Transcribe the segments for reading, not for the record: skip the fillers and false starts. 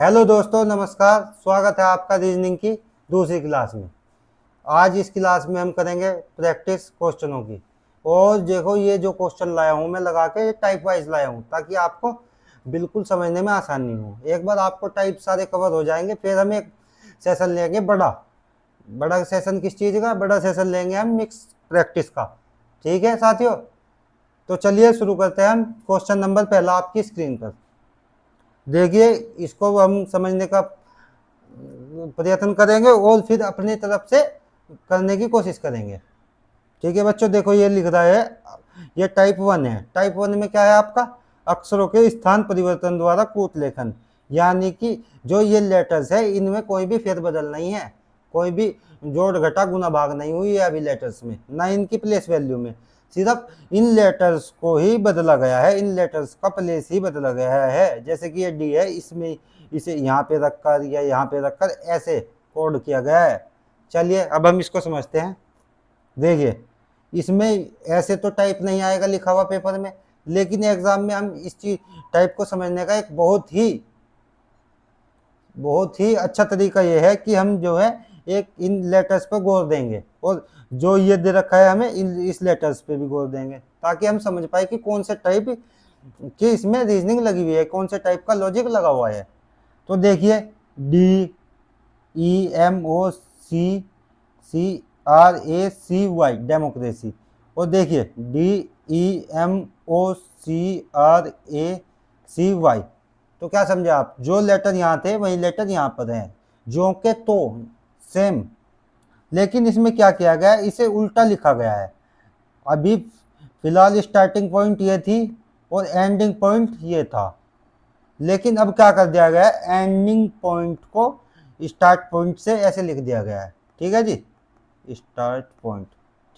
Hello दोस्तों, नमस्कार। स्वागत है आपका रीजनिंग की दूसरी क्लास में। आज इस क्लास में हम करेंगे प्रैक्टिस क्वेश्चनों की। और देखो, ये जो क्वेश्चन लाया हूँ मैं लगा के टाइप वाइज लाया हूँ ताकि आपको बिल्कुल समझने में आसानी हो। एक बार आपको टाइप सारे कवर हो जाएंगे, फिर हम एक सेशन लेंगे बड़ा बड़ा सेशन किस चीज़ का? बड़ा सेशन लेंगे हम मिक्स प्रैक्टिस का। ठीक है साथियों, तो चलिए शुरू करते हैं हम। क्वेश्चन नंबर पहला आपकी स्क्रीन पर देखिए। इसको हम समझने का प्रयत्न करेंगे और फिर अपनी तरफ से करने की कोशिश करेंगे। ठीक है बच्चों, देखो ये लिख रहा है, ये टाइप 1 है। टाइप 1 में क्या है आपका? अक्षरों के स्थान परिवर्तन द्वारा कूट लेखन, यानी कि जो ये लेटर्स है इनमें कोई भी फेरबदल नहीं है, कोई भी जोड़ घटा गुना भाग नहीं हुई है अभी लेटर्स में, ना इनकी प्लेस वैल्यू में। सिर्फ इन लेटर्स को ही बदला गया है, इन लेटर्स का प्लेस ही बदला गया है। जैसे कि ये डी है, इसमें इसे यहाँ पे रखकर या यहाँ पे रखकर ऐसे कोड किया गया है। चलिए अब हम इसको समझते हैं। देखिए, इसमें ऐसे तो टाइप नहीं आएगा लिखा हुआ पेपर में, लेकिन एग्जाम में हम इस चीज टाइप को समझने का एक बहुत ही अच्छा तरीका ये है कि हम जो है एक इन लेटर्स पर गौर देंगे, और जो ये दे रखा है हमें इस लेटर्स पे भी गौर देंगे, ताकि हम समझ पाए कि कौन से टाइप की इसमें रीजनिंग लगी हुई है, कौन से टाइप का लॉजिक लगा हुआ है। तो देखिए, D E M O C C R A C Y, democracy. और देखिए D E M O C R A C Y, तो क्या समझे आप? जो लेटर यहाँ थे वही लेटर यहाँ पर हैं, जो के तो सेम, लेकिन इसमें क्या किया गया है, इसे उल्टा लिखा गया है। अभी फिलहाल स्टार्टिंग पॉइंट ये थी और एंडिंग पॉइंट ये था, लेकिन अब क्या कर दिया गया है, एंडिंग पॉइंट को स्टार्ट पॉइंट से ऐसे लिख दिया गया है। ठीक है जी, स्टार्ट पॉइंट।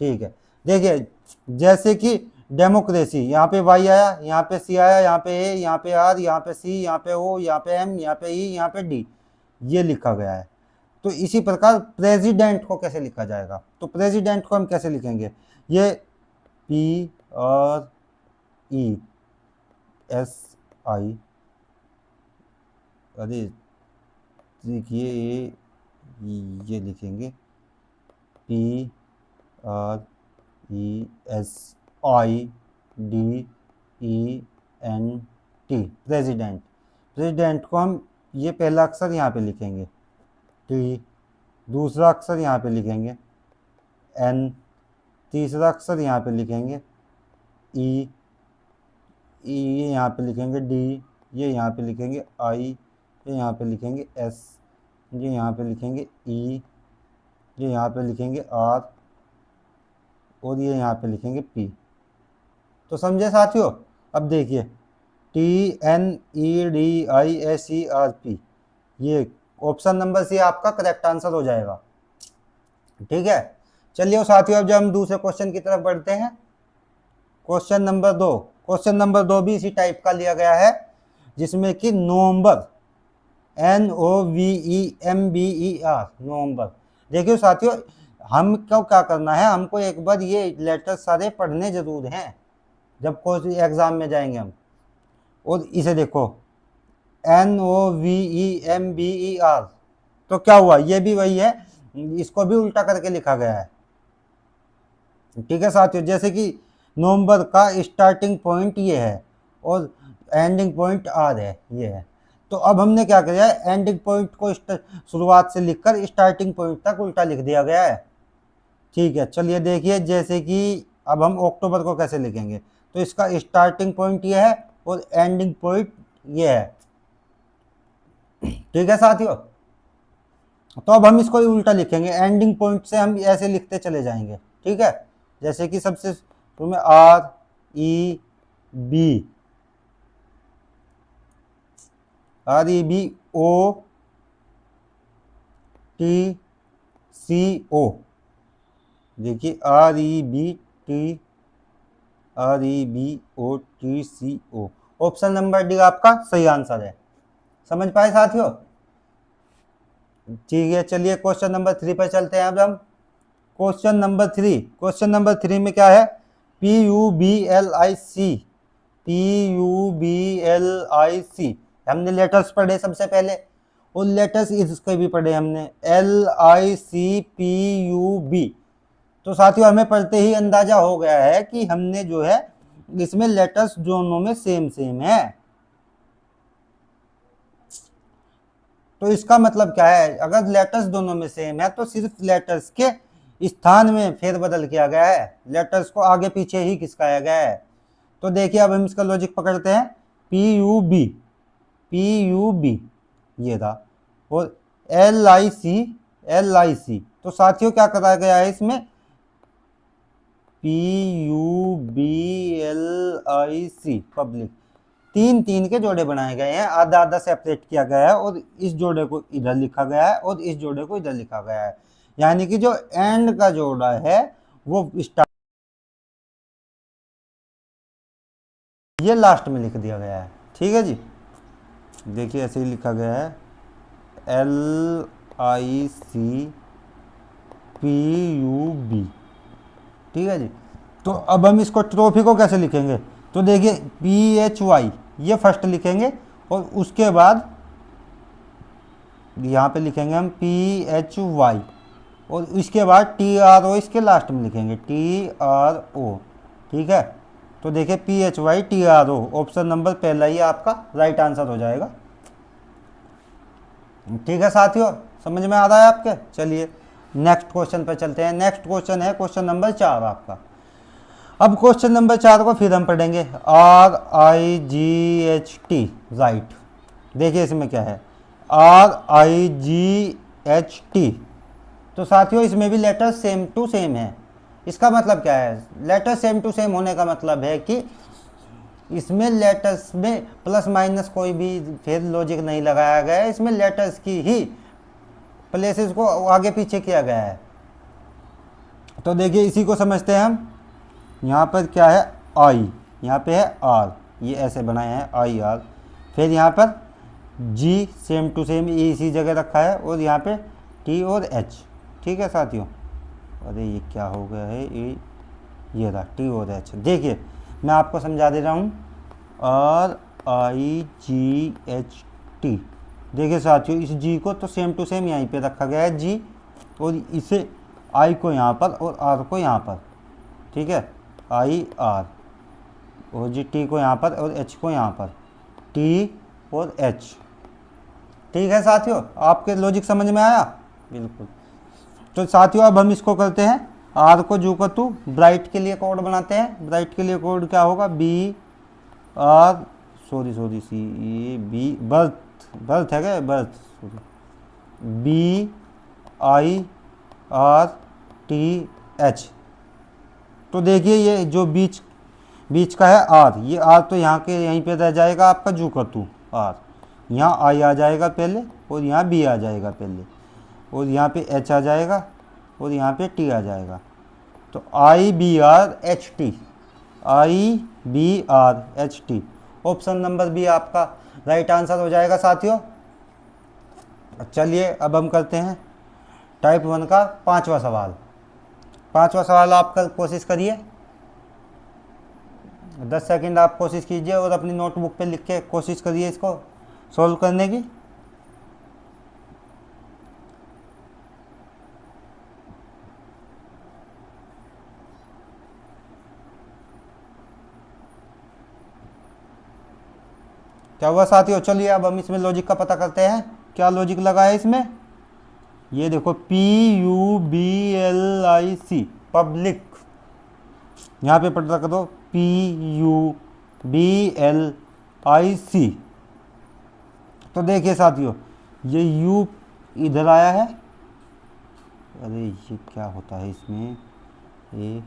ठीक है, देखिए जैसे कि डेमोक्रेसी, यहाँ पे वाई आया, यहाँ पे सी आया, यहाँ पे ए, यहाँ पे आर, यहाँ पे सी, यहाँ पे ओ, यहाँ पे एम, यहाँ पे ई, यहाँ पे डी, ये लिखा गया है। तो इसी प्रकार प्रेसिडेंट को कैसे लिखा जाएगा? तो प्रेसिडेंट को हम कैसे लिखेंगे? ये P R E S I, अरे देखिए ये लिखेंगे P R E S I D E N T, president. President को हम ये पहला अक्षर यहाँ पे लिखेंगे टी, दूसरा अक्षर यहाँ पे लिखेंगे एन, तीसरा अक्षर यहाँ पे लिखेंगे ई, ये यहाँ पे लिखेंगे डी, ये यहाँ पे लिखेंगे आई, ये यहाँ पे लिखेंगे एस, ये यहाँ पे लिखेंगे ई, ये यहाँ पे लिखेंगे आर, और ये यहाँ पे लिखेंगे पी। तो समझे साथियों? अब देखिए T N E D I S E R P, ये ऑप्शन नंबर सी आपका करेक्ट आंसर हो जाएगा। ठीक है, चलिए साथियों अब जब हम दूसरे क्वेश्चन की तरफ बढ़ते हैं, क्वेश्चन नंबर 2। क्वेश्चन नंबर 2 भी इसी टाइप का लिया गया है, जिसमें कि नवंबर, NOVEMBER, नवंबर। देखिए साथियों, हमको क्या करना है, हमको एक बार ये लेटर सारे पढ़ने जरूर हैं जब कोई एग्जाम में जाएंगे हम। और इसे देखो NOVEMBER, तो क्या हुआ, ये भी वही है, इसको भी उल्टा करके लिखा गया है। ठीक है साथियों, जैसे कि नवंबर का स्टार्टिंग पॉइंट ये है और एंडिंग पॉइंट आर है, ये है। तो अब हमने क्या किया है, एंडिंग पॉइंट को शुरुआत से लिखकर स्टार्टिंग पॉइंट तक उल्टा लिख दिया गया है। ठीक है, चलिए देखिए, जैसे कि अब हम अक्टूबर को कैसे लिखेंगे, तो इसका स्टार्टिंग पॉइंट ये है और एंडिंग पॉइंट ये है। ठीक है साथियों, तो अब हम इसको उल्टा लिखेंगे, एंडिंग पॉइंट से हम ऐसे लिखते चले जाएंगे। ठीक है, जैसे कि सबसे शुरू में R E B, R E B O T C O, देखिए R E B T, R E B O T C O, option number D आपका सही आंसर है। समझ पाए साथियों? ठीक है, चलिए क्वेश्चन नंबर 3 पर चलते हैं अब हम। क्वेश्चन नंबर 3, क्वेश्चन नंबर 3 में क्या है, PUBLIC, PUBLIC हमने लेटर्स पढ़े सबसे पहले, और लेटर्स इसके भी पढ़े हमने, LICPUB। तो साथियों हमें पढ़ते ही अंदाजा हो गया है कि हमने जो है इसमें लेटर्स दोनों में सेम सेम है। तो इसका मतलब क्या है, अगर लेटर्स दोनों में सेम है तो सिर्फ लेटर्स के स्थान में फेरबदल किया गया है, लेटर्स को आगे पीछे ही खिसकाया गया है। तो देखिए अब हम इसका लॉजिक पकड़ते हैं, PUB, PUB ये था, और LIC, तो साथियों क्या करा गया है इसमें, PUBLIC पब्लिक, तीन तीन के जोड़े बनाए गए हैं, आधा आधा सेपरेट किया गया है, और इस जोड़े को इधर लिखा गया है और इस जोड़े को इधर लिखा गया है, यानी कि जो एंड का जोड़ा है वो स्टार्ट, ये लास्ट में लिख दिया गया है। ठीक है जी, देखिए ऐसे ही लिखा गया है LICPUB। ठीक है जी, तो अब हम इसको ट्रॉफी को कैसे लिखेंगे, तो देखिए PHY ये फर्स्ट लिखेंगे, और उसके बाद यहाँ पे लिखेंगे हम PHY, और इसके बाद TRO इसके लास्ट में लिखेंगे, TRO। ठीक है, तो देखिए PHY TRO, ऑप्शन नंबर पहला ही आपका राइट आंसर हो जाएगा। ठीक है साथियों, समझ में आ रहा है आपके। चलिए नेक्स्ट क्वेश्चन पर चलते हैं। नेक्स्ट क्वेश्चन है क्वेश्चन नंबर 4 आपका। अब क्वेश्चन नंबर 4 को फिर हम पढ़ेंगे, RIGHT, राइट। देखिए इसमें क्या है, RIGHT, तो साथियों इसमें भी लेटर सेम टू सेम है। इसका मतलब क्या है, लेटर सेम टू सेम होने का मतलब है कि इसमें लेटर्स में प्लस माइनस कोई भी फिर लॉजिक नहीं लगाया गया है, इसमें लेटर्स की ही प्लेसेस को आगे पीछे किया गया है। तो देखिए इसी को समझते हैं हम। यहाँ पर क्या है, आई, यहाँ पे है आर, ये ऐसे बनाए हैं IR, फिर यहाँ पर G सेम टू सेम इसी जगह रखा है, और यहाँ पे T और H। ठीक है साथियों, अरे ये क्या हो गया है, ये रहा T और H। देखिए मैं आपको समझा दे रहा हूँ, RIGHT। देखिए साथियों इस G को तो सेम टू सेम यहीं पे रखा गया है G, और इसे I को यहाँ पर और R को यहाँ पर। ठीक है, IR, और जी T को यहाँ पर और H को यहाँ पर, T और H। ठीक है साथियों, आपके लॉजिक समझ में आया, बिल्कुल। तो साथियों अब हम इसको करते हैं, R को जू को तू ब्राइट के लिए कोड बनाते हैं। ब्राइट के लिए कोड क्या होगा, बर्थ है क्या, बर्थ, BIRTH। तो देखिए ये जो बीच का है R, ये R तो यहाँ के यहीं पे रह जाएगा आपका जू का तू R, यहाँ I आ जाएगा पहले, और यहाँ B आ जाएगा पहले, और यहाँ पे H आ जाएगा, और यहाँ पे T आ जाएगा। तो IBRHT, IBRHT, option number B आपका राइट आंसर हो जाएगा साथियों। चलिए अब हम करते हैं टाइप 1 का 5वां सवाल। 5वां सवाल आप कल कोशिश करिए, 10 सेकंड आप कोशिश कीजिए और अपनी नोटबुक पे लिख के कोशिश करिए इसको सॉल्व करने की। क्या हुआ साथियों, चलिए अब हम इसमें लॉजिक का पता करते हैं, क्या लॉजिक लगा है इसमें। ये देखो PUBLIC, पब्लिक, यहाँ पे पता कर दो PUBLIC। तो देखिए साथियों ये U इधर आया है, अरे ये क्या होता है इसमें, ये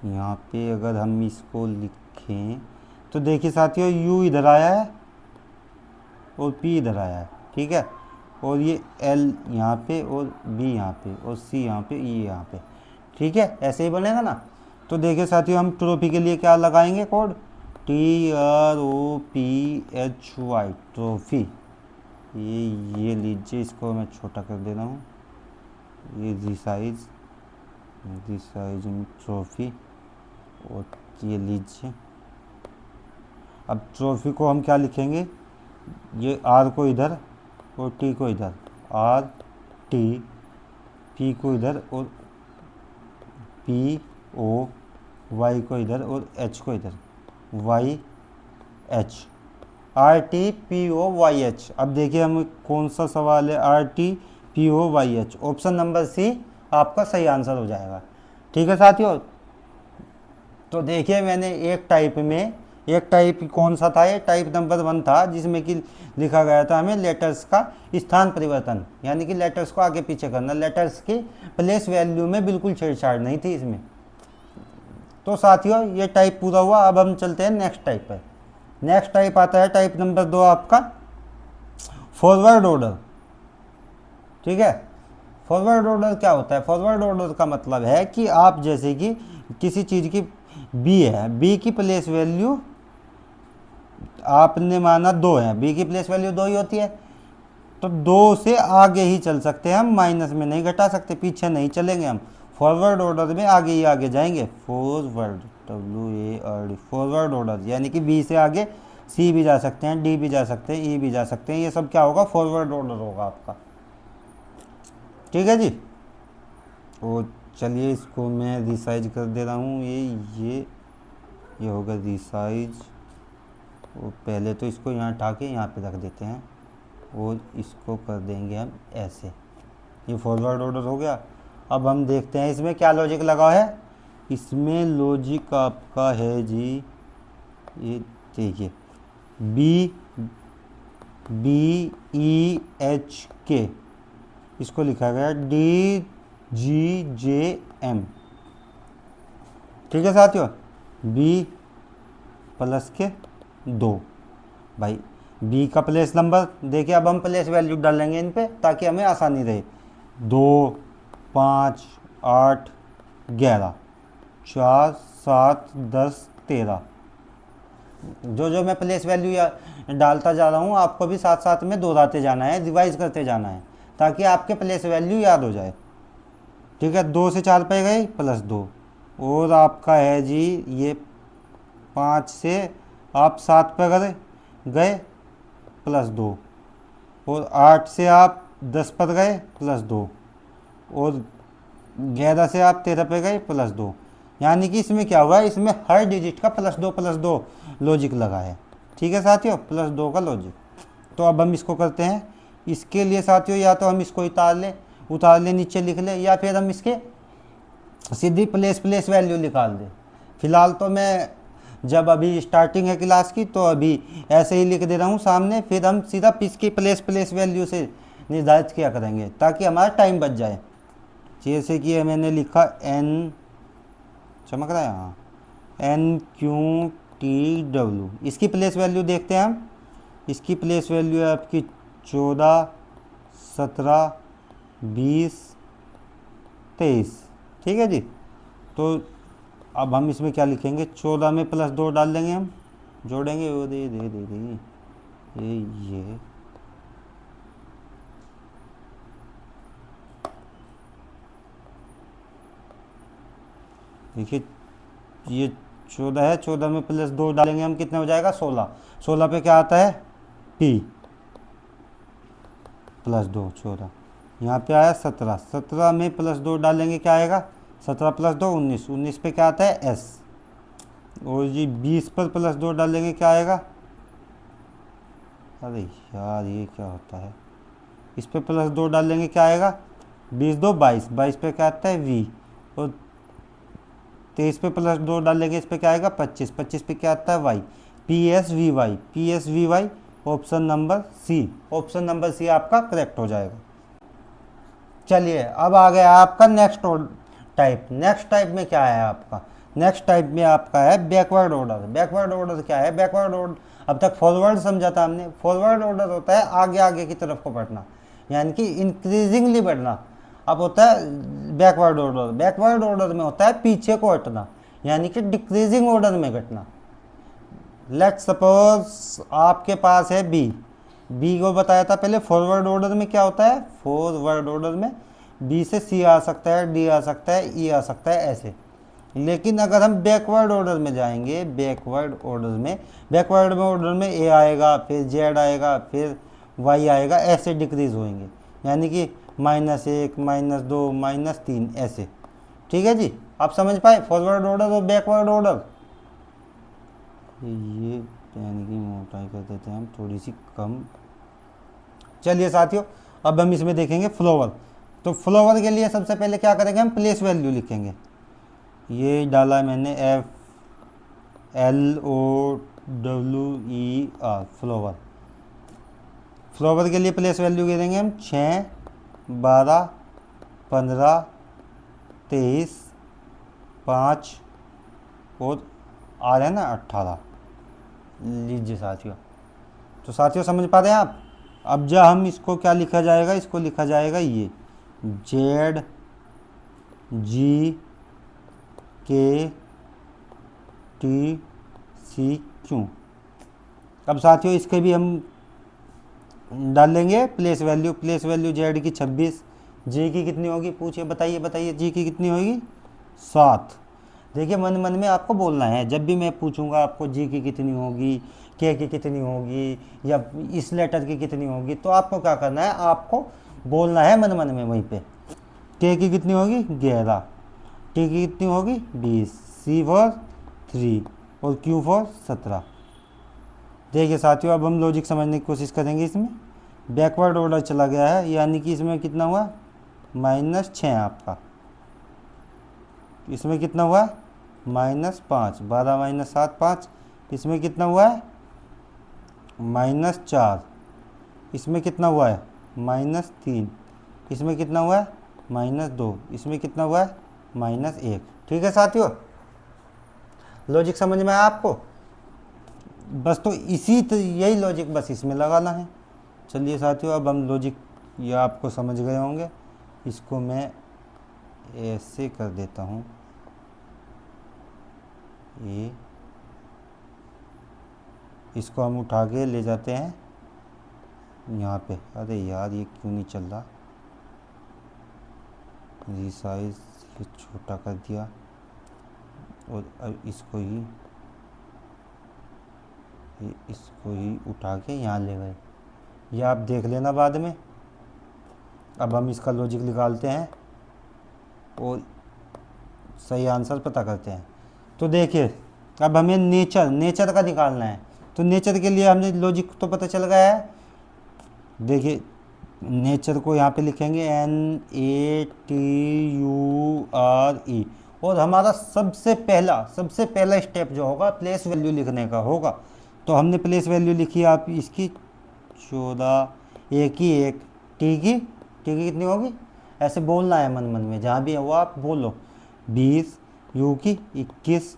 यहाँ पे अगर हम इसको लिखें तो देखिए साथियों U इधर आया है और P इधर आया है। ठीक है, और ये L यहाँ पे और B यहाँ पे और C यहाँ पे, E यहाँ पे। ठीक है, ऐसे ही बनेगा ना। तो देखिए साथियों हम ट्रॉफी के लिए क्या लगाएंगे कोड, TROPHY, ट्रॉफी। ये लीजिए, इसको मैं छोटा कर दे रहा हूँ, ये रिसाइज ट्रॉफी, और ये लीजिए। अब ट्रॉफी को हम क्या लिखेंगे, ये आर को इधर और टी को इधर, आर टी, पी को इधर और पी ओ, वाई को इधर और एच को इधर, Y H, R T P O Y H. अब देखिए हमें कौन सा सवाल है, R T P O Y H. Option number C आपका सही आंसर हो जाएगा। ठीक है साथियों, तो देखिए मैंने एक टाइप कौन सा था, ये टाइप नंबर 1 था, जिसमें कि लिखा गया था हमें लेटर्स का स्थान परिवर्तन, यानी कि लेटर्स को आगे पीछे करना, लेटर्स की प्लेस वैल्यू में बिल्कुल छेड़छाड़ नहीं थी इसमें। तो साथियों ये टाइप पूरा हुआ। अब हम चलते हैं नेक्स्ट टाइप पर। नेक्स्ट टाइप आता है टाइप नंबर 2 आपका फॉरवर्ड ऑर्डर। ठीक है, फॉरवर्ड ऑर्डर क्या होता है? फॉरवर्ड ऑर्डर का मतलब है कि आप जैसे कि किसी चीज़ की बी है, बी की प्लेस वैल्यू आपने माना 2 है, बी की प्लेस वैल्यू 2 ही होती है, तो 2 से आगे ही चल सकते हैं हम, माइनस में नहीं घटा सकते, पीछे नहीं चलेंगे हम। फॉरवर्ड ऑर्डर में आगे ही आगे जाएंगे, फॉरवर्ड, WARD, फॉरवर्ड ऑर्डर, यानी कि बी से आगे सी भी जा सकते हैं, डी भी जा सकते हैं, ई भी जा सकते हैं, ये सब क्या होगा? फॉरवर्ड ऑर्डर होगा आपका। ठीक है जी। तो चलिए इसको मैं रिसाइज कर दे रहा हूँ, ये होगा रिसाइज, और पहले तो इसको यहाँ उठा के यहाँ पे रख देते हैं और इसको कर देंगे हम ऐसे। ये फॉरवर्ड ऑर्डर हो गया। अब हम देखते हैं इसमें क्या लॉजिक लगा है। इसमें लॉजिक आपका है जी, ये देखिए BEHK, इसको लिखा गया DGJM। ठीक है साथियों, B प्लस के 2, भाई बी का प्लेस नंबर देखिए, अब हम प्लेस वैल्यू डालेंगे इन पे ताकि हमें आसानी रहे। 2, 5, 8, 11, 4, 7, 10, 13, जो मैं प्लेस वैल्यू डालता जा रहा हूँ आपको भी साथ साथ में दोहराते जाना है, रिवाइज करते जाना है, ताकि आपके प्लेस वैल्यू याद हो जाए। ठीक है, 2 से 4 पे गए प्लस 2, और आपका है जी ये 5 से आप 7 पे गए प्लस 2, और 8 से आप 10 पर गए प्लस 2, और 11 से आप 13 पे गए प्लस 2। यानी कि इसमें क्या हुआ है, इसमें हर डिजिट का प्लस 2 लॉजिक लगा है। ठीक है साथियों, प्लस 2 का लॉजिक। तो अब हम इसको करते हैं। इसके लिए साथियों या तो हम इसको उतार ले नीचे लिख ले, या फिर हम इसके सीधी प्लेस वैल्यू निकाल दें। फिलहाल तो मैं जब अभी स्टार्टिंग है क्लास की, तो अभी ऐसे ही लिख दे रहा हूँ सामने, फिर हम सीधा इसकी प्लेस वैल्यू से निर्धारित किया करेंगे ताकि हमारा टाइम बच जाए। जैसे कि मैंने लिखा N, चमक रहा है यहाँ, NQTW, इसकी प्लेस वैल्यू देखते हैं हम। इसकी प्लेस वैल्यू है आपकी 14, 17, 20, 23। ठीक है जी। तो अब हम इसमें क्या लिखेंगे, 14 में प्लस 2 डाल देंगे, हम जोड़ेंगे, वो दे ये देखिए, ये 14 है, 14 में प्लस 2 डालेंगे हम, कितने हो जाएगा? 16। 16 पे क्या आता है? P plus 2, 14। यहाँ पे आया 17, 17 में प्लस 2 डालेंगे, क्या आएगा? 17 प्लस 2 19, 19 पे क्या आता है? S। और जी 20 पर प्लस 2 डालेंगे, क्या आएगा? अरे यार ये क्या होता है, इस पे प्लस 2 डालेंगे, क्या आएगा? 20 2 22, 22 पे क्या आता है? V। और 23 पे प्लस 2 डालेंगे, इस पे क्या आएगा? 25, 25 पे क्या आता है? Y। PSVY, option number C, option number C आपका करेक्ट हो जाएगा। चलिए अब आ गया आपका नेक्स्ट टाइप। नेक्स्ट टाइप में क्या है आपका? नेक्स्ट टाइप में आपका है बैकवर्ड ऑर्डर। बैकवर्ड ऑर्डर क्या है? बैकवर्ड ऑर्डर, अब तक फॉरवर्ड समझा था हमने। फॉरवर्ड ऑर्डर होता है आगे आगे की तरफ को बढ़ना, यानी कि इंक्रीजिंगली बढ़ना। अब होता है बैकवर्ड ऑर्डर। बैकवर्ड ऑर्डर में होता है पीछे को हटना, यानी कि डिक्रीजिंग ऑर्डर में घटना। लेट्स सपोज आपके पास है बी को बताया था पहले, फॉरवर्ड ऑर्डर में क्या होता है? फॉरवर्ड ऑर्डर में बी से सी आ सकता है, डी आ सकता है, ई आ सकता है, ऐसे। लेकिन अगर हम बैकवर्ड ऑर्डर में जाएंगे, बैकवर्ड ऑर्डर में ए आएगा, फिर जेड आएगा, फिर वाई आएगा, ऐसे डिक्रीज होंगे, यानी कि -1, -2, -3 ऐसे। ठीक है जी, आप समझ पाए फॉरवर्ड ऑर्डर और बैकवर्ड ऑर्डर। ये यानी कि मोटाई कर देते हैं हम थोड़ी सी कम। चलिए साथियों, अब हम इसमें देखेंगे फ्लोवर। तो फ्लोवर के लिए सबसे पहले क्या करेंगे, हम प्लेस वैल्यू लिखेंगे। ये डाला है मैंने FLOWER, फ्लोवर। फ्लोवर के लिए प्लेस वैल्यू दे देंगे हम 6, 12, 15, 23, 5 और आ रहा है ना 18। लीजिए साथियों, तो साथियों समझ पा रहे हैं आप। अब जब हम इसको क्या लिखा जाएगा, इसको लिखा जाएगा ये ZGK। TCQ। अब साथियों इसके भी हम डाल लेंगे प्लेस वैल्यू जेड की 26, जी की कितनी होगी, पूछिए, बताइए जी की कितनी होगी, 7। देखिए मन मन में आपको बोलना है, जब भी मैं पूछूंगा आपको जी की कितनी होगी, के की कितनी होगी, या इस लेटर की कितनी होगी, तो आपको क्या करना है, आपको बोलना है मन मन में वहीं पे। के की कितनी होगी 11, टी की कितनी होगी 20, सी फॉर 3 और क्यू फॉर 17। देखिए साथियों, अब हम लॉजिक समझने की कोशिश करेंगे। इसमें बैकवर्ड ऑर्डर चला गया है, यानी कि इसमें कितना हुआ -6 आपका, इसमें कितना हुआ -5, 12 - 7 5, इसमें कितना हुआ है -4, इसमें कितना हुआ है -3, इसमें कितना हुआ है -2, इसमें कितना हुआ है -1। ठीक है साथियों, लॉजिक समझ में आया आपको। बस तो यही लॉजिक बस इसमें लगाना है। चलिए साथियों, अब हम लॉजिक ये आपको समझ गए होंगे। इसको मैं ऐसे कर देता हूँ, ये इसको हम उठा के ले जाते हैं यहाँ पे। अरे यार ये क्यों नहीं चल रहा, रिसाइज ये छोटा कर दिया, और अब इसको ही उठा के यहाँ ले गए। ये आप देख लेना बाद में। अब हम इसका लॉजिक निकालते हैं और सही आंसर पता करते हैं। तो देखिए, अब हमें नेचर का निकालना है। तो नेचर के लिए हमने लॉजिक तो पता चल गया है। देखिए नेचर को यहाँ पे लिखेंगे NATURE, और हमारा सबसे पहला स्टेप जो होगा प्लेस वैल्यू लिखने का होगा। तो हमने प्लेस वैल्यू लिखी आप इसकी 14, एक टी की कितनी होगी, ऐसे बोलना है मन मन में, जहाँ भी है वो आप बोलो। 20, यू की 21,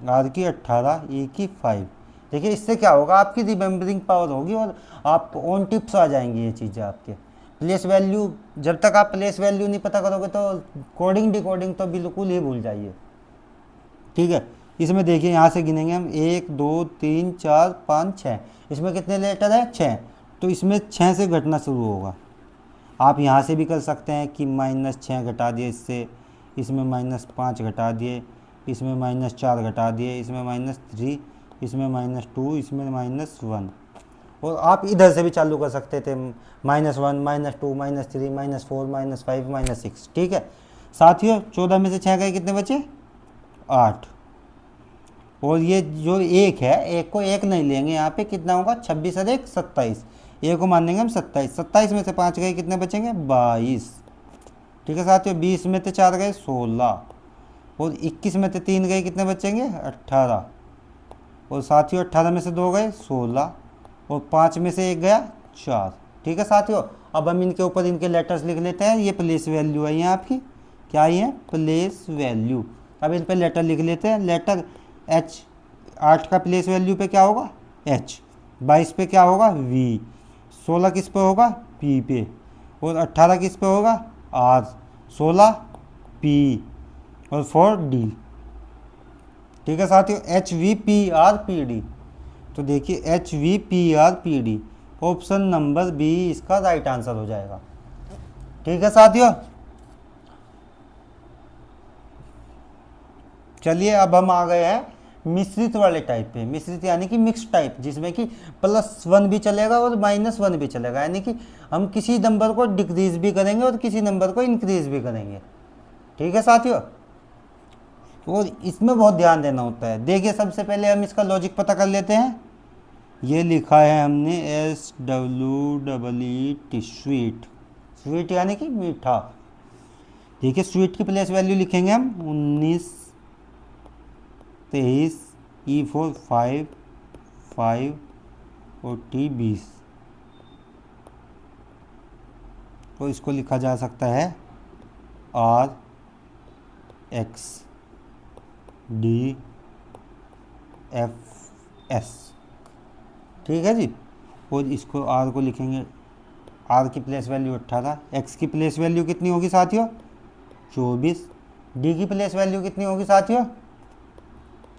आर की 18, ई की 5। देखिए इससे क्या होगा, आपकी रिमेम्बरिंग पावर होगी और आप ऑन टिप्स आ जाएंगी ये चीज़ें आपके। प्लेस वैल्यू, जब तक आप प्लेस वैल्यू नहीं पता करोगे तो कोडिंग डिकोडिंग तो बिल्कुल ही भूल जाइए। ठीक है, इसमें देखिए यहाँ से गिनेंगे हम 1 2 3 4 5 6, इसमें कितने लेटर है 6, तो इसमें 6 से घटना शुरू होगा। आप यहाँ से भी कर सकते हैं कि -6 घटा दिए इससे, इसमें -5 घटा दिए, इसमें -4 घटा दिए, इसमें -3, इसमें -2, इसमें -1, और आप इधर से भी चालू कर सकते थे -1 -2 -3 -4 -5 -6। ठीक है साथियों, 14 में से 6 गए, कितने बचे 8। और ये जो एक है, एक को एक नहीं लेंगे, यहाँ पे कितना होगा 26 और 1 27, एक को मान लेंगे हम 27। 27 में से 5 गए, कितने बचेंगे 22। ठीक है साथियों, 20 में से 4 गए 16, और 21 में से 3 गए, कितने बचेंगे 18, और साथियों 18 में से 2 गए 16, और 5 में से 1 गया 4। ठीक है साथियों, अब हम इनके ऊपर इनके लेटर्स लिख लेते हैं। ये प्लेस वैल्यू आई है आपकी, क्या आई है प्लेस वैल्यू। अब इन पे लेटर लिख लेते हैं। लेटर H, 8 का प्लेस वैल्यू पे क्या होगा H, 22 पे क्या होगा V, 16 किस पे होगा P पे, और 18 किस पे होगा R, 16 P और 4 D। ठीक है साथियों, HVPRPD। तो देखिए HVPRPD, ऑप्शन नंबर बी इसका राइट आंसर हो जाएगा। ठीक है साथियों, चलिए अब हम आ गए हैं मिश्रित वाले टाइप पे। मिश्रित यानी कि मिक्स टाइप, जिसमें कि +1 भी चलेगा और -1 भी चलेगा, यानी कि हम किसी नंबर को डिक्रीज भी करेंगे और किसी नंबर को इंक्रीज भी करेंगे। ठीक है साथियों, तो इसमें बहुत ध्यान देना होता है। देखिए सबसे पहले हम इसका लॉजिक पता कर लेते हैं। ये लिखा है हमने SWEET, स्वीट। स्वीट यानी कि मीठा। देखिए स्वीट की प्लेस वैल्यू लिखेंगे हम 19, 23, E4 5, 5 और T 20। तो इसको लिखा जा सकता है RXDFS। ठीक है जी। और इसको R को लिखेंगे, R की प्लेस वैल्यू 18, X की प्लेस वैल्यू कितनी होगी साथियों 24, D की प्लेस वैल्यू कितनी होगी साथियों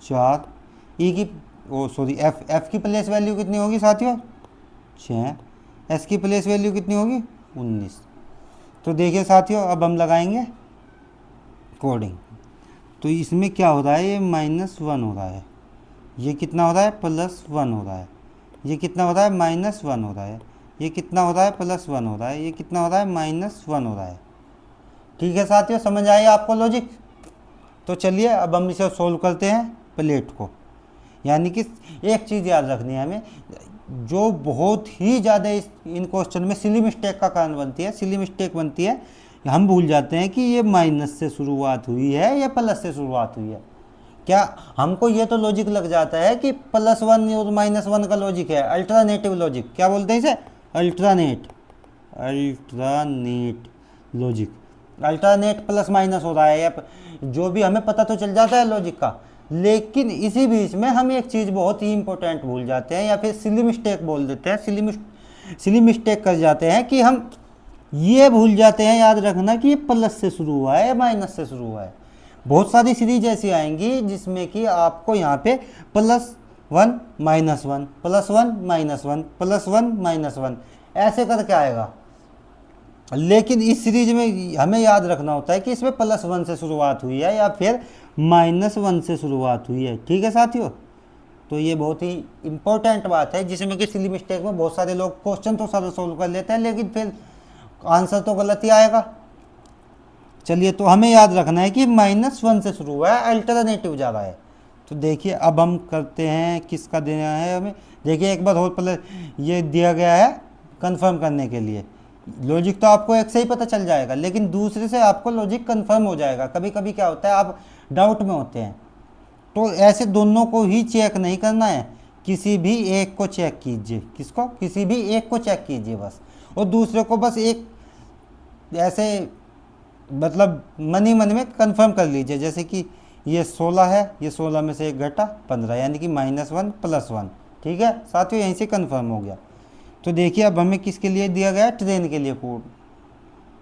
4, F की प्लेस वैल्यू कितनी होगी साथियों 6, S की प्लेस वैल्यू कितनी होगी 19। तो देखिए साथियों अब हम लगाएंगे कोडिंग। तो इसमें क्या हो रहा है, ये -1 हो रहा है, ये कितना हो रहा है +1 हो रहा है, ये कितना हो रहा है -1 हो रहा है, ये कितना हो रहा है +1 हो रहा है, ये कितना हो रहा है -1 हो रहा है। ठीक है साथियों, समझ आए आपको लॉजिक। तो चलिए अब हम इसे सोल्व करते हैं प्लेट को। यानी कि एक चीज़ याद रखनी है हमें, जो बहुत ही ज़्यादा इन क्वेश्चन में सिली मिस्टेक का कारण बनती है, सिली मिस्टेक बनती है, हम भूल जाते हैं कि ये माइनस से शुरुआत हुई है या प्लस से शुरुआत हुई है। क्या हमको ये तो लॉजिक लग जाता है कि +1 और -1 का लॉजिक है, अल्टरनेटिव लॉजिक, क्या बोलते हैं इसे, alternate logic. Alternate plus minus हो रहा है या जो भी, हमें पता तो चल जाता है लॉजिक का, लेकिन इसी बीच में हम एक चीज़ बहुत ही इंपॉर्टेंट भूल जाते हैं या फिर सिली मिस्टेक बोल देते हैं, सिली मिस्टेक कर जाते हैं कि हम ये भूल जाते हैं याद रखना कि ये प्लस से शुरू हुआ है या माइनस से शुरू हुआ है। बहुत सारी सीरीज ऐसी आएंगी जिसमें कि आपको यहाँ पे +1 -1, +1 -1, +1 -1 ऐसे करके आएगा। लेकिन इस सीरीज में हमें याद रखना होता है कि इसमें +1 से शुरुआत हुई है या फिर -1 से शुरुआत हुई है। ठीक है साथियों, तो ये बहुत ही इंपॉर्टेंट बात है, जिसमें कि सिली मिस्टेक में बहुत सारे लोग क्वेश्चन तो सारा सोल्व कर लेते हैं लेकिन फिर आंसर तो गलत ही आएगा। चलिए, तो हमें याद रखना है कि -1 से शुरू हुआ है, अल्टरनेटिव जा रहा है। तो देखिए अब हम करते हैं, किसका देना है हमें। देखिए एक बार और पहले ये दिया गया है कंफर्म करने के लिए। लॉजिक तो आपको एक से ही पता चल जाएगा, लेकिन दूसरे से आपको लॉजिक कंफर्म हो जाएगा। कभी कभी क्या होता है, आप डाउट में होते हैं, तो ऐसे दोनों को ही चेक नहीं करना है, किसी भी एक को चेक कीजिए। किसको, किसी भी एक को चेक कीजिए बस, और दूसरे को बस एक ऐसे मतलब मन ही मन में कंफर्म कर लीजिए। जैसे कि ये 16 है, ये 16 में से एक घटा 15, यानी कि -1 +1। ठीक है साथियों, यहीं से कंफर्म हो गया। तो देखिए अब हमें किसके लिए दिया गया है, ट्रेन के लिए कोड।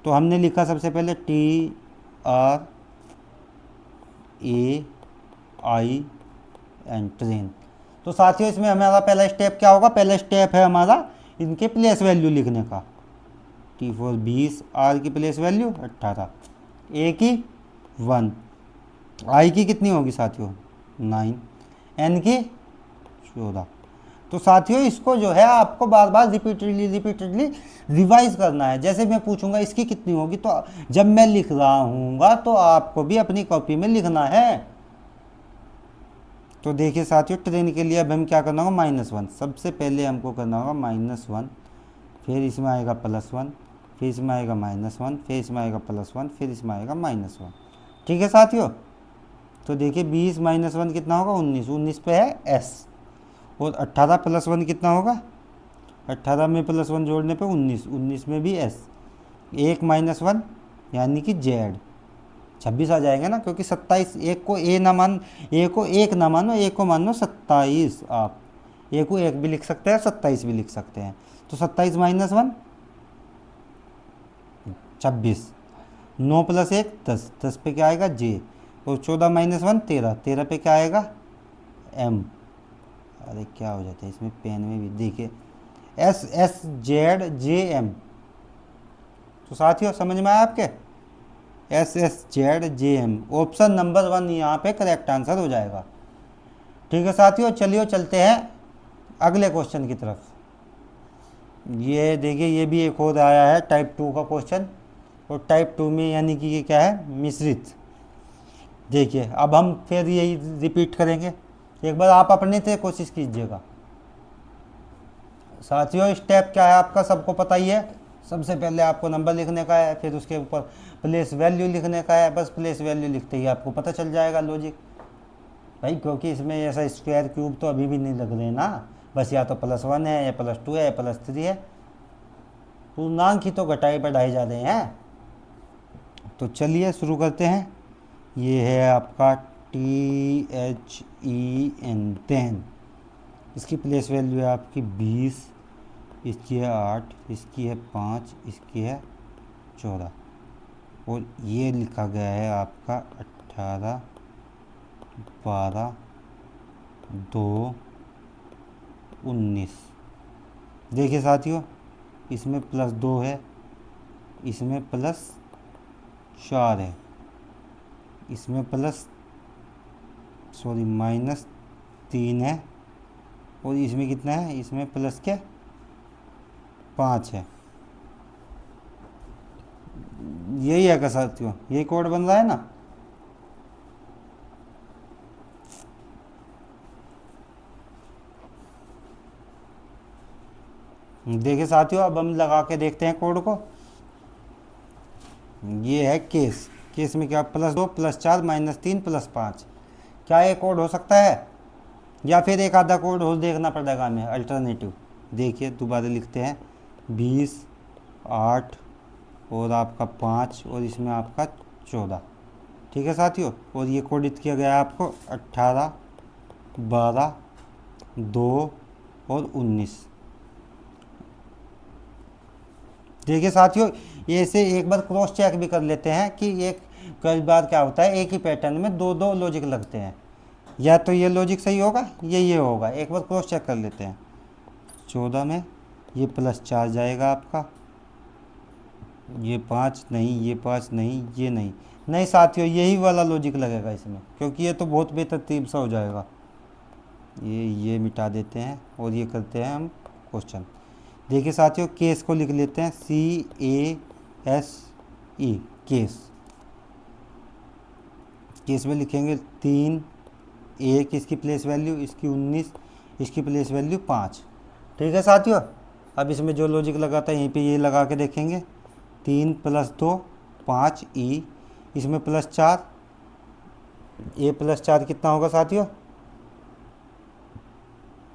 तो हमने लिखा सबसे पहले TRAIN, ट्रेन। तो साथियों इसमें हमारा पहला स्टेप क्या होगा, पहला स्टेप है हमारा इनके प्लेस वैल्यू लिखने का। T4 20, R की प्लेस वैल्यू 18, A की 1, I की कितनी होगी साथियों 9, N की 14। तो साथियों इसको जो है आपको बार बार रिपीटेडली रिवाइज करना है। जैसे मैं पूछूंगा इसकी कितनी होगी, तो जब मैं लिख रहा हूँगा तो आपको भी अपनी कॉपी में लिखना है। तो देखिए साथियों, ट्रेन के लिए अब हम क्या करना होगा, -1। सबसे पहले हमको करना होगा -1, फिर इसमें आएगा +1, फिर इसमें आएगा -1, फिर इसमें आएगा +1, फिर इसमें आएगा -1। ठीक है साथियों, तो देखिए 20 -1 कितना होगा 19, 19 पे है S, और 18 +1 कितना होगा, 18 में +1 जोड़ने पे 19, 19 में भी S, 1 -1 यानी कि Z, 26 आ जाएगा ना, क्योंकि 27, एक को A ना मान, A को 1 ना मानो, A को मान लो 27। आप A को 1 भी लिख सकते हैं, 27 भी लिख सकते हैं। तो 27 -1 26, 9 + 1 10, 10 पे क्या आएगा J, और 14 -1 13, 13 पे क्या आएगा M। अरे क्या हो जाता है इसमें पेन में भी, देखिए SSZJM। तो साथियों समझ में आया आपके। SSZJM, ऑप्शन नंबर 1 यहाँ पे करेक्ट आंसर हो जाएगा। ठीक है साथियों, चलिए चलते हैं अगले क्वेश्चन की तरफ। ये देखिए, ये भी एक और आया है टाइप 2 का क्वेश्चन, और टाइप 2 में यानी कि ये क्या है, मिश्रित। देखिए अब हम फिर यही रिपीट करेंगे, एक बार आप अपने से कोशिश कीजिएगा। साथियों स्टेप क्या है आपका सबको पता ही है। सबसे पहले आपको नंबर लिखने का है, फिर उसके ऊपर प्लेस वैल्यू लिखने का है। बस प्लेस वैल्यू लिखते ही आपको पता चल जाएगा लॉजिक भाई, क्योंकि इसमें ऐसा स्क्वायर क्यूब तो अभी भी नहीं लग रहे ना। बस या तो +1 है, या +2 है, या +3 है। पूर्णांक ही तो घटाई बढ़ाई जा रहे हैं। तो चलिए शुरू करते हैं। ये है आपका THEN 10, इसकी प्लेस वैल्यू है आपकी 20, इसकी है 8, इसकी है 5, इसकी है 14, और ये लिखा गया है आपका 18, 12, 2, 19। देखिए साथियों, इसमें +2 है, इसमें +4 है, इसमें -3 है, और इसमें कितना है, इसमें +5 है। यही है क्या साथियों, यही कोड बन रहा है ना। देखिए साथियों, अब हम लगा के देखते हैं कोड को। ये है केस में क्या, +2 +4 -3 +5, क्या ये कोड हो सकता है, या फिर एक आधा कोड हो देखना पड़ेगा हमें अल्टरनेटिव। देखिए दोबारा लिखते हैं, 20, 8 और आपका 5, और इसमें आपका 14। ठीक है साथियों, और ये कोडित किया गया है आपको 18, 12, 2 और 19। देखिए साथियों, ये से एक बार क्रॉस चेक भी कर लेते हैं कि एक कई बार क्या होता है, एक ही पैटर्न में दो लॉजिक लगते हैं, या तो ये लॉजिक सही होगा या ये होगा। एक बार क्रॉस चेक कर लेते हैं। 14 में ये +4 जाएगा आपका, ये 5 नहीं, ये 5 नहीं, ये नहीं, नहीं साथियों यही वाला लॉजिक लगेगा इसमें, क्योंकि ये तो बहुत बेतरतीब सा हो जाएगा। ये मिटा देते हैं और ये करते हैं हम क्वेश्चन। देखिए साथियों, केस को लिख लेते हैं, CASE, केस में लिखेंगे 3, 1 इसकी प्लेस वैल्यू, इसकी 19, इसकी प्लेस वैल्यू 5। ठीक है साथियों, अब इसमें जो लॉजिक लगा था यहीं पे ये लगा के देखेंगे। 3 + 2 5 E, इसमें +4, ये +4 कितना होगा साथियों,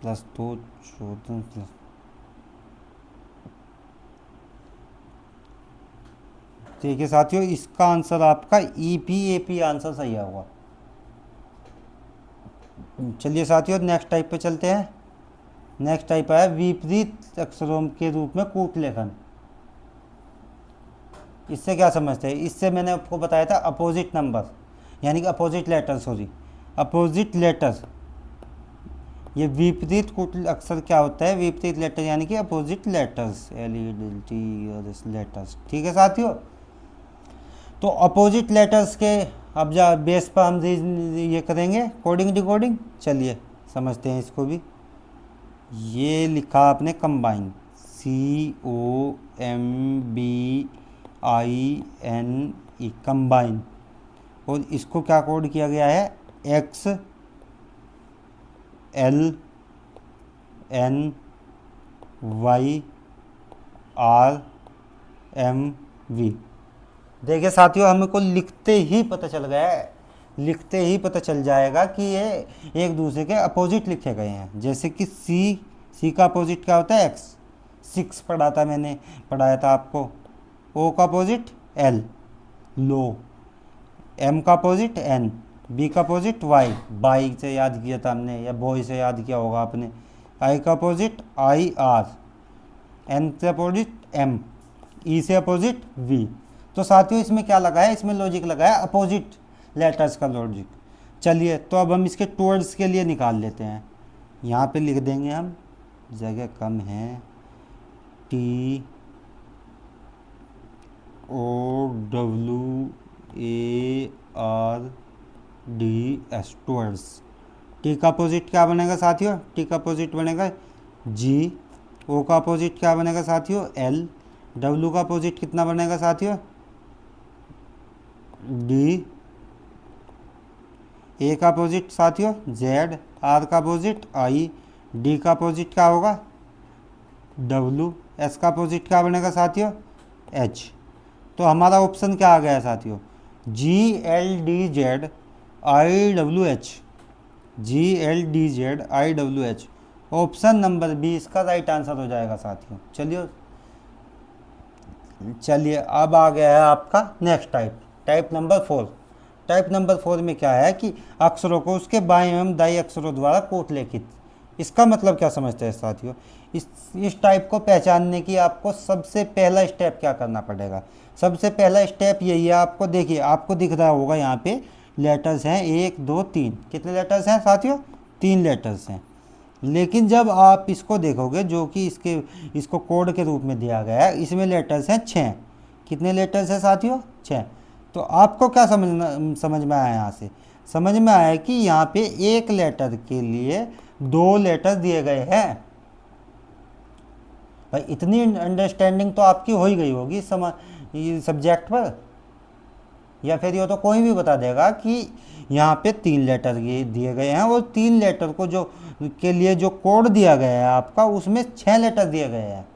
+2 14 देखिए साथियों, इसका आंसर आपका EPAP आंसर सही होगा। चलिए साथियों नेक्स्ट टाइप पे चलते हैं। नेक्स्ट टाइप है विपरीत अक्षरों के रूप में कूट लेखन। इससे क्या समझते हैं, इससे मैंने आपको बताया था अपोजिट नंबर, यानी कि अपोजिट लेटर, अपोजिट लेटर। ये विपरीत कूट अक्षर क्या होता है, विपरीत लेटर यानी कि अपोजिट लेटर्स, लेटर्स। ठीक है साथियों, तो अपोजिट लेटर्स के अब बेस पर हम ये करेंगे कोडिंग डिकोडिंग। चलिए समझते हैं इसको भी। ये लिखा आपने कंबाइन, COMBINE, कंबाइन, और इसको क्या कोड किया गया है, XLNYRMV। देखिए साथियों, हमको लिखते ही पता चल गया है, लिखते ही पता चल जाएगा कि ये एक दूसरे के अपोजिट लिखे गए हैं। जैसे कि सी का अपोजिट क्या होता है, X, 6 पढ़ाया था आपको। O का अपोजिट L, लो। M का अपोजिट N, B का अपोजिट Y, बाई से याद किया था हमने, या बॉय से याद किया होगा आपने। I का अपोजिट IR, N से अपोजिट M, E से अपोजिट V। तो साथियों इसमें क्या लगा है, इसमें लॉजिक लगा है अपोजिट लेटर्स का लॉजिक। चलिए तो अब हम इसके टुवर्ड्स के लिए निकाल लेते हैं। यहाँ पे लिख देंगे हम, जगह कम है, TOW D S, towards. T का अपोजिट क्या बनेगा साथियों? टी का अपोजिट बनेगा जी। ओ का अपोजिट क्या बनेगा साथियों? एल। डब्ल्यू का अपोजिट कितना बनेगा साथियों? डी। ए का अपोजिट साथियों जेड। आर का अपोजिट आई। डी का अपोजिट क्या होगा? डब्ल्यू। एस का अपोजिट क्या बनेगा साथियों? एच। तो हमारा ऑप्शन क्या आ गया साथियों? G L D Z I W H. G L D Z I W H. Option number B इसका राइट आंसर हो जाएगा साथियों। चलिए चलिए अब आ गया है आपका next type, type number 4। Type number 4 में क्या है कि अक्षरों को उसके बाएं एवं दाएं अक्षरों द्वारा कोट लेखित। इसका मतलब क्या समझते हैं साथियों? इस टाइप को पहचानने की आपको सबसे पहला स्टेप क्या करना पड़ेगा? सबसे पहला स्टेप यही है, आपको देखिए, आपको दिख रहा होगा यहाँ पे लेटर्स हैं 1 2 3। कितने लेटर्स हैं साथियों? 3 लेटर्स हैं। लेकिन जब आप इसको देखोगे जो कि इसको कोड के रूप में दिया गया है, इसमें लेटर्स हैं 6। कितने लेटर्स हैं साथियों? 6। तो आपको क्या समझ में आया यहाँ से? समझ में आया कि यहाँ पे एक लेटर के लिए 2 लेटर दिए गए हैं। भाई इतनी अंडरस्टैंडिंग तो आपकी हो ही गई होगी सब्जेक्ट पर, या फिर ये तो कोई भी बता देगा कि यहाँ पे 3 लेटर दिए गए हैं और 3 लेटर को जो के लिए जो कोड दिया गया है आपका, उसमें 6 लेटर दिए गए हैं।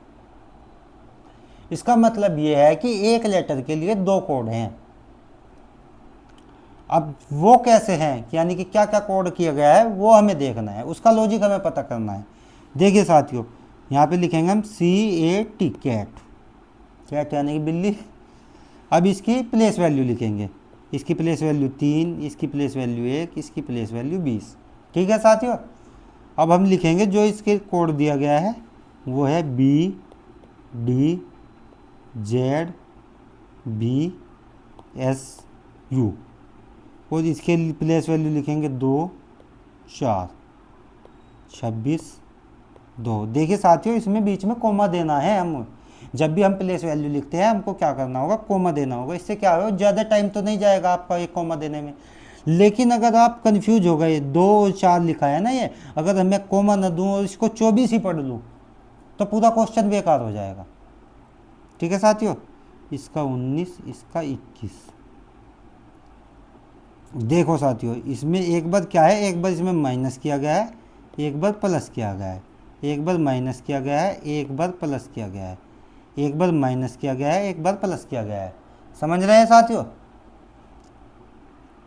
इसका मतलब ये है कि एक लेटर के लिए 2 कोड हैं। अब वो कैसे हैं, यानी कि क्या क्या कोड किया गया है वो हमें देखना है, उसका लॉजिक हमें पता करना है। देखिए साथियों, यहाँ पे लिखेंगे हम CAT, कैट। कैट यानी कि बिल्ली। अब इसकी प्लेस वैल्यू लिखेंगे। इसकी प्लेस वैल्यू 3, इसकी प्लेस वैल्यू 1, इसकी प्लेस वैल्यू 20। ठीक है साथियों। अब हम लिखेंगे जो इसके कोड दिया गया है वो है BD ZBSU, और इसके प्लेस वैल्यू लिखेंगे 2 4 26 2। देखिए साथियों, इसमें बीच में कोमा देना है। हम जब भी हम प्लेस वैल्यू लिखते हैं हमको क्या करना होगा? कोमा देना होगा। इससे क्या होगा? ज़्यादा टाइम तो नहीं जाएगा आपका एक कोमा देने में। लेकिन अगर आप कंफ्यूज हो गए, 2 और 4 लिखा है ना ये, अगर मैं कोमा न दूँ और इसको 24 ही पढ़ लूँ तो पूरा क्वेश्चन बेकार हो जाएगा। ठीक है साथियों। इसका 19, इसका 21। देखो साथियों, इसमें एक बार क्या है, एक बार इसमें माइनस किया गया है, एक बार प्लस किया गया है, एक बार माइनस किया गया है, एक बार प्लस किया गया है, एक बार माइनस किया गया है, एक बार प्लस किया गया है। समझ रहे हैं साथियों?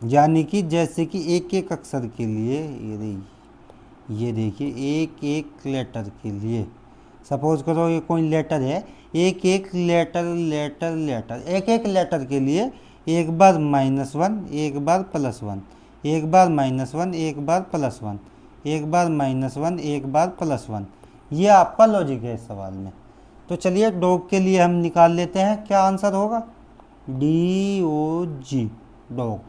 यानी कि जैसे कि एक एक अक्षर के लिए ये देखिए, एक एक लेटर के लिए, सपोज करो ये कोई लेटर है, एक एक लेटर एक एक लेटर के लिए एक बार -1, एक बार +1, एक बार -1, एक बार +1, एक बार -1, एक बार +1। ये आपका लॉजिक है इस सवाल में। तो चलिए डॉग के लिए हम निकाल लेते हैं, क्या आंसर होगा? DOG, dog.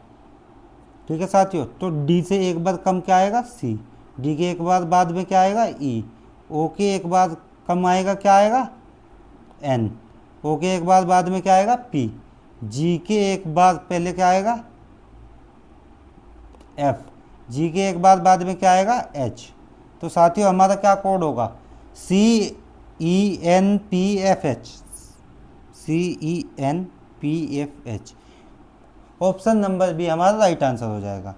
ठीक है साथियों। तो डी से एक बार कम क्या आएगा? C। डी के एक बार बाद में क्या आएगा? E। ओ के एक बार कम आएगा, क्या आएगा? N। ओ के एक बार बाद में क्या आएगा? P। जी के एक बार पहले क्या आएगा? F। जी के एक बार बाद में क्या आएगा? H। तो साथियों हमारा क्या कोड होगा? CENPFH। CENPFH। Option number B हमारा राइट आंसर हो जाएगा।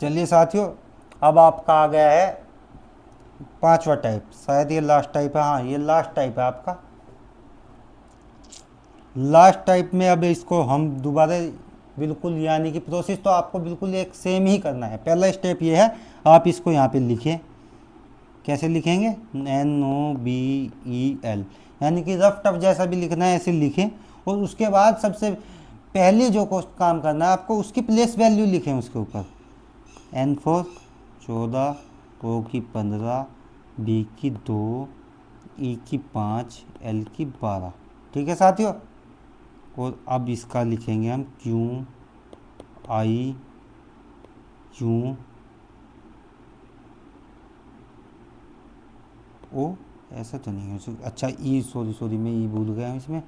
चलिए साथियों, अब आपका आ गया है 5वां टाइप। शायद ये लास्ट टाइप है। हाँ, ये लास्ट टाइप है आपका। लास्ट टाइप में अब इसको हम दोबारा बिल्कुल, यानी कि प्रोसेस तो आपको बिल्कुल एक सेम ही करना है। पहला स्टेप ये है, आप इसको यहाँ पे लिखें। कैसे लिखेंगे? NOBEL, यानी कि रफ टफ जैसा भी लिखना है ऐसे लिखें। और उसके बाद सबसे पहले जो काम करना है आपको, उसकी प्लेस वैल्यू लिखें उसके ऊपर। N4 14, O की 15, B की 2, E की 5, L की 12। ठीक है साथियों। और अब इसका लिखेंगे हम QI Q O। ऐसा तो नहीं है, अच्छा E, सॉरी मैं E भूल गया हूँ इसमें,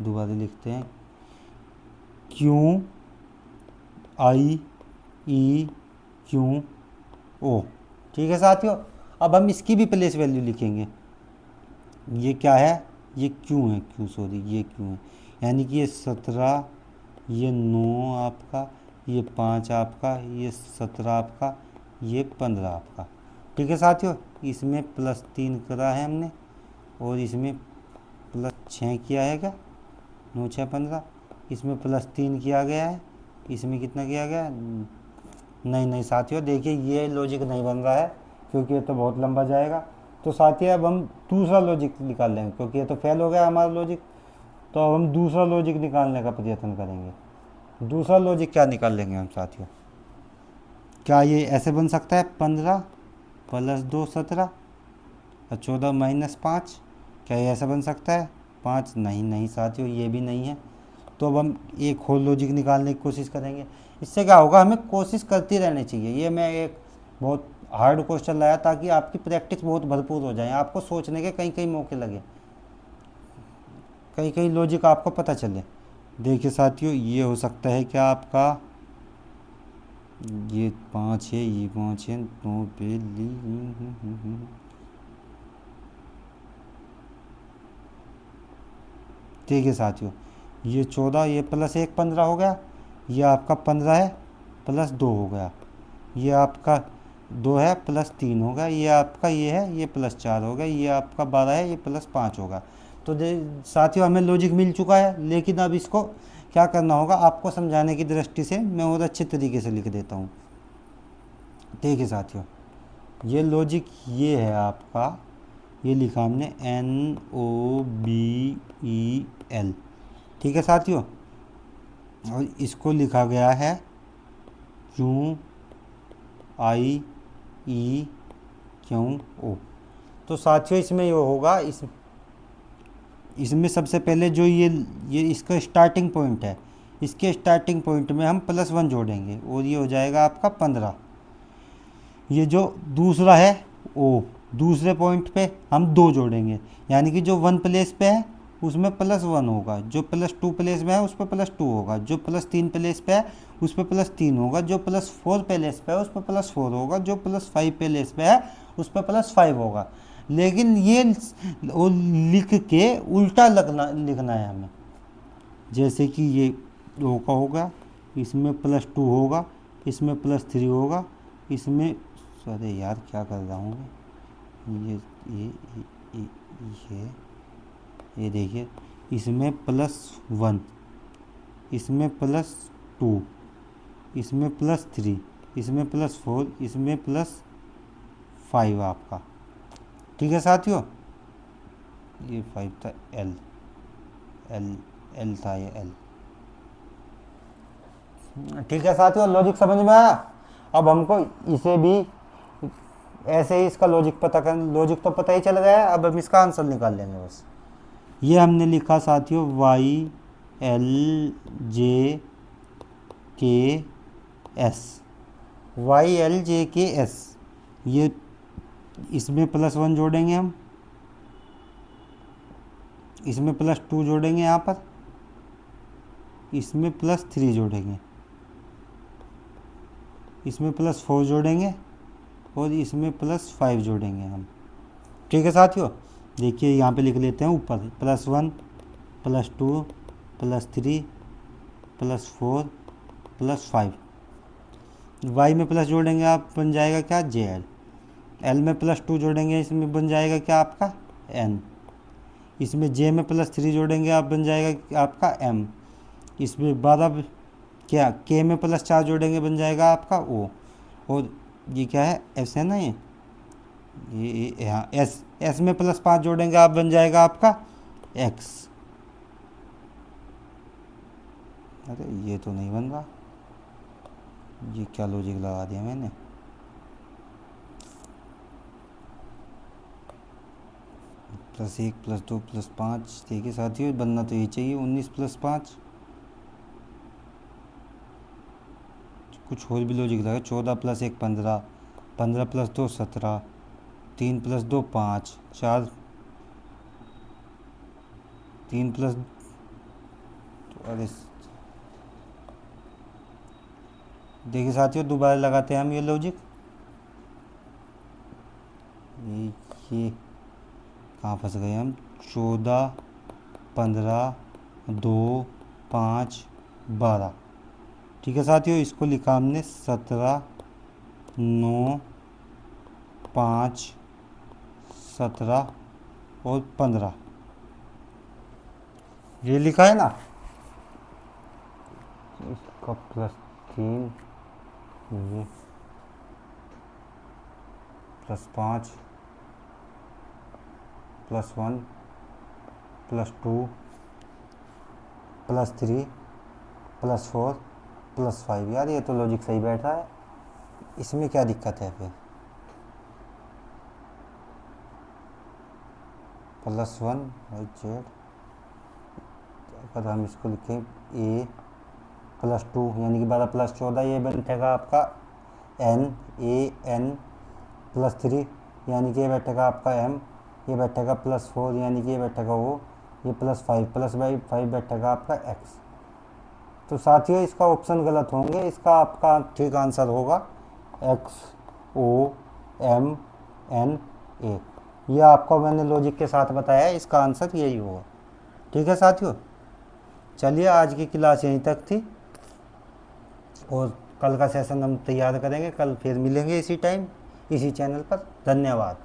दोबारा लिखते हैं। आई ई क्यू ओ। ठीक है साथियों, अब हम इसकी भी प्लेस वैल्यू लिखेंगे। ये क्या है, ये क्यू है, क्यू सॉरी ये क्यू है, यानी कि ये 17, ये 9 आपका, ये 5 आपका, ये 17 आपका, ये 15 आपका। ठीक है साथियों, इसमें +3 करा है हमने और इसमें +6 किया है क्या, 9 6 15, इसमें +3 किया गया है, इसमें कितना किया गया है? नहीं नहीं साथियों, देखिए ये लॉजिक नहीं बन रहा है क्योंकि ये तो बहुत लंबा जाएगा। तो साथियों अब हम दूसरा लॉजिक निकाल लेंगे क्योंकि ये तो फेल हो गया हमारा लॉजिक। तो अब हम दूसरा लॉजिक निकालने का प्रयत्न करेंगे। दूसरा लॉजिक क्या निकाल लेंगे हम साथियों? क्या ये ऐसे बन सकता है 15 + 2 17 और 14 - 5? क्या ये ऐसा बन सकता है 5? नहीं नहीं साथियों, ये भी नहीं है। तो अब हम एक और लॉजिक निकालने की कोशिश करेंगे। इससे क्या होगा, हमें कोशिश करती रहनी चाहिए। ये मैं एक बहुत हार्ड क्वेश्चन लाया ताकि आपकी प्रैक्टिस बहुत भरपूर हो जाए, आपको सोचने के कई कई मौके लगे, कई कई लॉजिक आपको पता चले। देखिए साथियों, ये हो सकता है क्या आपका, ये 5 है, ये 5 है, 9 पे ली। देखिए साथियों, ये 14, ये +1 15 हो गया, ये आपका 15 है +2 हो गया, ये आपका 2 है +3 होगा, ये आपका ये है, ये +4 होगा, ये आपका 12 है, ये +5 होगा। तो साथियों हमें लॉजिक मिल चुका है, लेकिन अब इसको क्या करना होगा, आपको समझाने की दृष्टि से मैं और अच्छे तरीके से लिख देता हूँ। देखिए साथियों, ये लॉजिक ये है आपका, ये लिखा हमने NOBEL। ठीक है साथियों, और इसको लिखा गया है QIEQO। तो साथियों इसमें ये होगा, इसमें सबसे पहले जो ये इसका स्टार्टिंग पॉइंट है, इसके स्टार्टिंग पॉइंट में हम +1 जोड़ेंगे और ये हो जाएगा आपका 15। ये जो दूसरा है ओ, दूसरे पॉइंट पे हम 2 जोड़ेंगे, यानी कि जो 1 प्लेस पे है उसमें +1 होगा, जो +2 प्लेस में है उस पर +2 होगा, जो +3 प्लेस पे है उस पर +3 होगा, जो +4 प्लेस पे है उस पर +4 होगा, जो +5 प्लेस पे है उस पर +5 होगा। लेकिन ये लिख के उल्टा लिखना है हमें। जैसे कि ये ओ का होगा, इसमें +2 होगा, इसमें +3 होगा, इसमें, अरे यार क्या कर रहा हूँ मैं, ये देखिए, इसमें +1, इसमें +2, इसमें +3, इसमें +4, इसमें +5 आपका। ठीक है साथियों, ये 5 था, एल था ये एल। ठीक है साथियों, लॉजिक समझ में आया। अब हमको इसे भी ऐसे ही इसका लॉजिक पता कर, लॉजिक तो पता ही चल गया है, अब हम इसका आंसर निकाल लेंगे बस। ये हमने लिखा साथियों YLJKS। ये इसमें +1 जोड़ेंगे हम, इसमें +2 जोड़ेंगे, यहाँ पर इसमें +3 जोड़ेंगे, इसमें +4 जोड़ेंगे और इसमें +5 जोड़ेंगे हम। ठीक है साथियों, देखिए यहाँ पे लिख लेते हैं ऊपर, +1 +2 +3 +4 +5। वाई में प्लस जोड़ेंगे आप, बन जाएगा क्या, JL। एल में +2 जोड़ेंगे, इसमें बन जाएगा क्या आपका N। इसमें J में +3 जोड़ेंगे आप, बन जाएगा आपका M। इसमें 12 क्या K में +4 जोड़ेंगे, बन जाएगा आपका O। और ये क्या है, S है ना, ये हाँ S में +5 जोड़ेंगे आप, बन जाएगा आपका X। अरे ये तो नहीं बन रहा, ये क्या लॉजिक लगा दिया मैंने। +1 +2 +5, देखिए साथियों बनना तो यही चाहिए, 19 + 5। कुछ और भी लॉजिक लगा, 14 + 1 15, 15 + 2 17, 3 + 2 5, 4 3 + अरे देखिए साथियों, दोबारा लगाते हैं हम ये लॉजिक। ये कहाँ फंस गए हम? 14, 15, 2, 5, 12। ठीक है साथियों, इसको लिखा हमने 17, 9, 5, 17 और 15। ये लिखा है ना। इसका +3, ये +5, +1, +2, +3, +4, +5। यार ये तो लॉजिक सही बैठा है, इसमें क्या दिक्कत है फिर? +1 बाई जेड, अगर हम इसको लिखें A +2 यानी कि 12 + 14, ये बैठेगा आपका N, AN +3 यानी कि ये बैठेगा आपका M, ये बैठेगा +4 यानी कि ये बैठेगा O, ये +5 +5 बैठेगा आपका X। तो साथियों इसका ऑप्शन गलत होंगे, इसका आपका ठीक आंसर होगा XOMNA। ये आपको मैंने लॉजिक के साथ बताया है, इसका आंसर यही होगा। ठीक है साथियों, चलिए आज की क्लास यहीं तक थी और कल का सेशन हम तैयार करेंगे। कल फिर मिलेंगे इसी टाइम इसी चैनल पर। धन्यवाद।